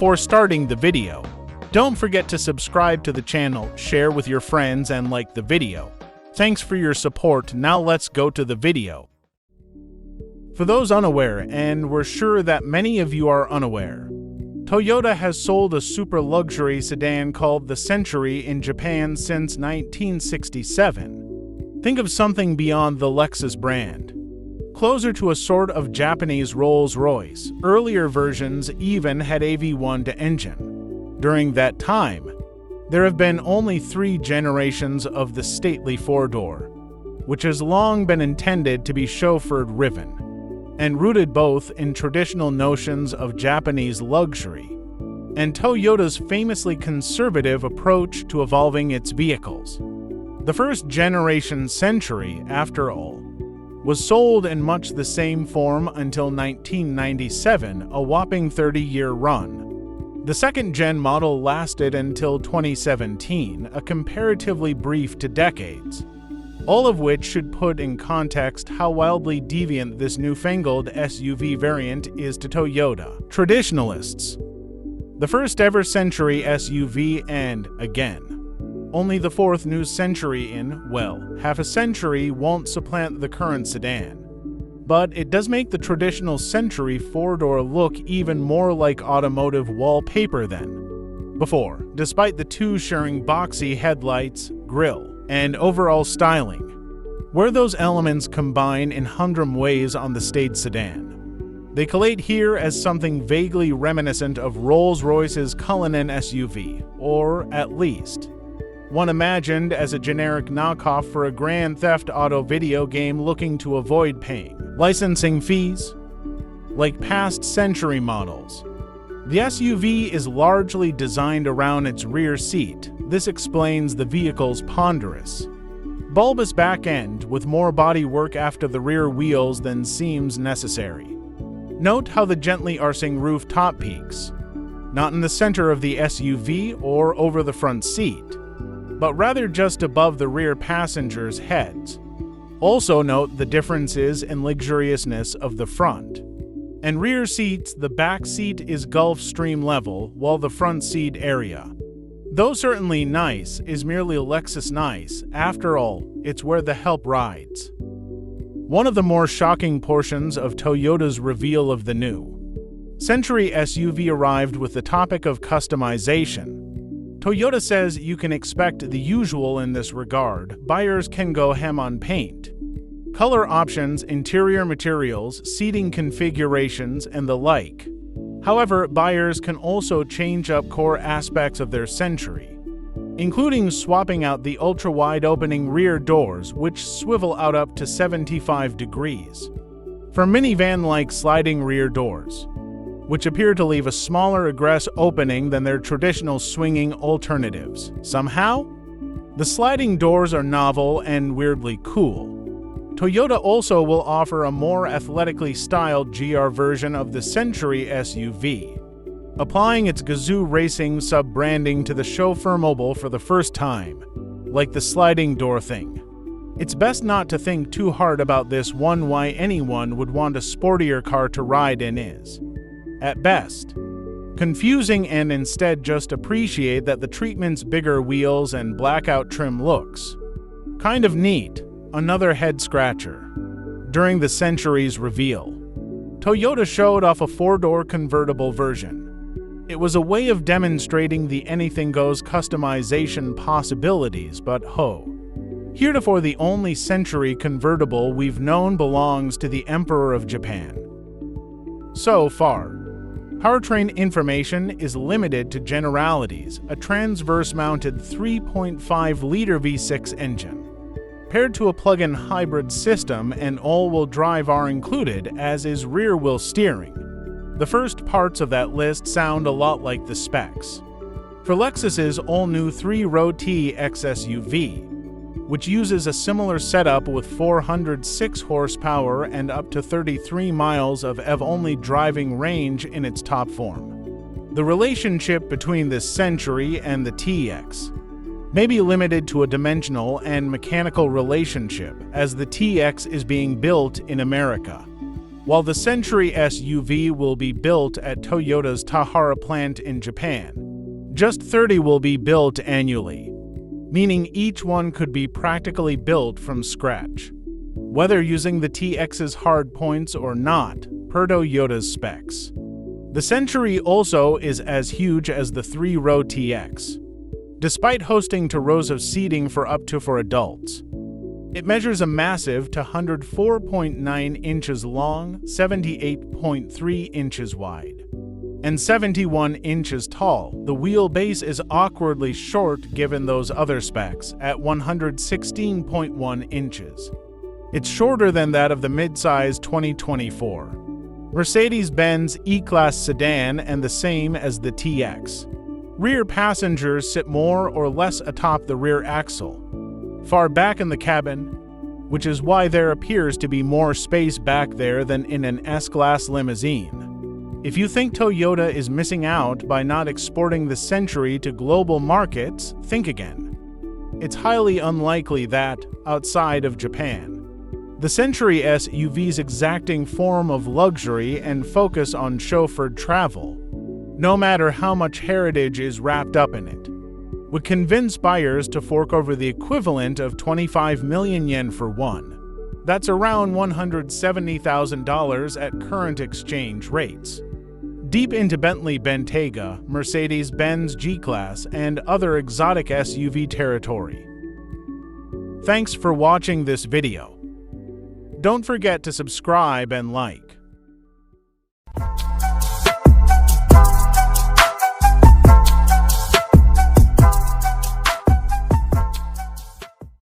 Before starting the video, don't forget to subscribe to the channel, share with your friends, and like the video. Thanks for your support. Now let's go to the video. For those unaware, and we're sure that many of you are unaware, Toyota has sold a super luxury sedan called the Century in Japan since 1967. Think of something beyond the Lexus brand. Closer to a sort of Japanese Rolls-Royce, earlier versions even had a V1 engine. During that time, there have been only 3 generations of the stately four-door, which has long been intended to be chauffeured-driven, and rooted both in traditional notions of Japanese luxury and Toyota's famously conservative approach to evolving its vehicles. The first-generation Century, after all, was sold in much the same form until 1997, a whopping 30-year run. The second-gen model lasted until 2017, a comparatively brief 2 decades, all of which should put in context how wildly deviant this newfangled SUV variant is to Toyota traditionalists. The first-ever Century SUV and, again, only the 4th new Century in, well, half a century won't supplant the current sedan. But it does make the traditional Century four-door look even more like automotive wallpaper than before, despite the two sharing boxy headlights, grille, and overall styling, where those elements combine in humdrum ways on the staid sedan. They collate here as something vaguely reminiscent of Rolls-Royce's Cullinan SUV, or, at least, one imagined as a generic knockoff for a Grand Theft Auto video game looking to avoid paying licensing fees. Like past Century models, the SUV is largely designed around its rear seat. This explains the vehicle's ponderous, bulbous back end with more bodywork after the rear wheels than seems necessary. Note how the gently arcing roof top peaks, not in the center of the SUV or over the front seat, but rather just above the rear passengers' heads. Also note the differences in luxuriousness of the front and rear seats. The back seat is Gulfstream level, while the front seat area, though certainly nice, is merely Lexus nice. After all, it's where the help rides. One of the more shocking portions of Toyota's reveal of the new Century SUV arrived with the topic of customization. Toyota says you can expect the usual in this regard. Buyers can go ham on paint, color options, interior materials, seating configurations, and the like. However, buyers can also change up core aspects of their Century, including swapping out the ultra-wide opening rear doors, which swivel out up to 75 degrees, for minivan-like sliding rear doors, which appear to leave a smaller egress opening than their traditional swinging alternatives. Somehow, the sliding doors are novel and weirdly cool. Toyota also will offer a more athletically styled GR version of the Century SUV, applying its Gazoo Racing sub-branding to the chauffeur mobile for the first time, like the sliding door thing. It's best not to think too hard about this one. Why anyone would want a sportier car to ride in is, at best, confusing, and instead just appreciate that the treatment's bigger wheels and blackout trim looks kind of neat. Another head-scratcher. During the Century's reveal, Toyota showed off a 4-door convertible version. It was a way of demonstrating the anything-goes customization possibilities, but heretofore the only Century convertible we've known belongs to the Emperor of Japan. So far, powertrain information is limited to generalities: a transverse-mounted 3.5-liter V6 engine, paired to a plug-in hybrid system, and all-wheel drive are included, as is rear-wheel steering. The first parts of that list sound a lot like the specs for Lexus's all-new 3-row TX SUV, which uses a similar setup with 406 horsepower and up to 33 miles of EV-only driving range in its top form. The relationship between this Century and the TX may be limited to a dimensional and mechanical relationship, as the TX is being built in America. while the Century SUV will be built at Toyota's Tahara plant in Japan. Just 30 will be built annually, meaning each one could be practically built from scratch, whether using the TX's hard points or not, per Toyota's specs. The Century also is as huge as the 3-row TX, despite hosting 2 rows of seating for up to 4 adults. It measures a massive 204.9 inches long, 78.3 inches wide, and 71 inches tall. The wheelbase is awkwardly short given those other specs at 116.1 inches. It's shorter than that of the midsize 2024 Mercedes-Benz E-Class sedan and the same as the TX. Rear passengers sit more or less atop the rear axle, far back in the cabin, which is why there appears to be more space back there than in an S-Class limousine. If you think Toyota is missing out by not exporting the Century to global markets, think again. It's highly unlikely that, outside of Japan, the Century SUV's exacting form of luxury and focus on chauffeured travel, no matter how much heritage is wrapped up in it, would convince buyers to fork over the equivalent of 25 million yen for one. That's around $170,000 at current exchange rates. Deep into Bentley Bentayga, Mercedes-Benz G-Class, and other exotic SUV territory. Thanks for watching this video. Don't forget to subscribe and like.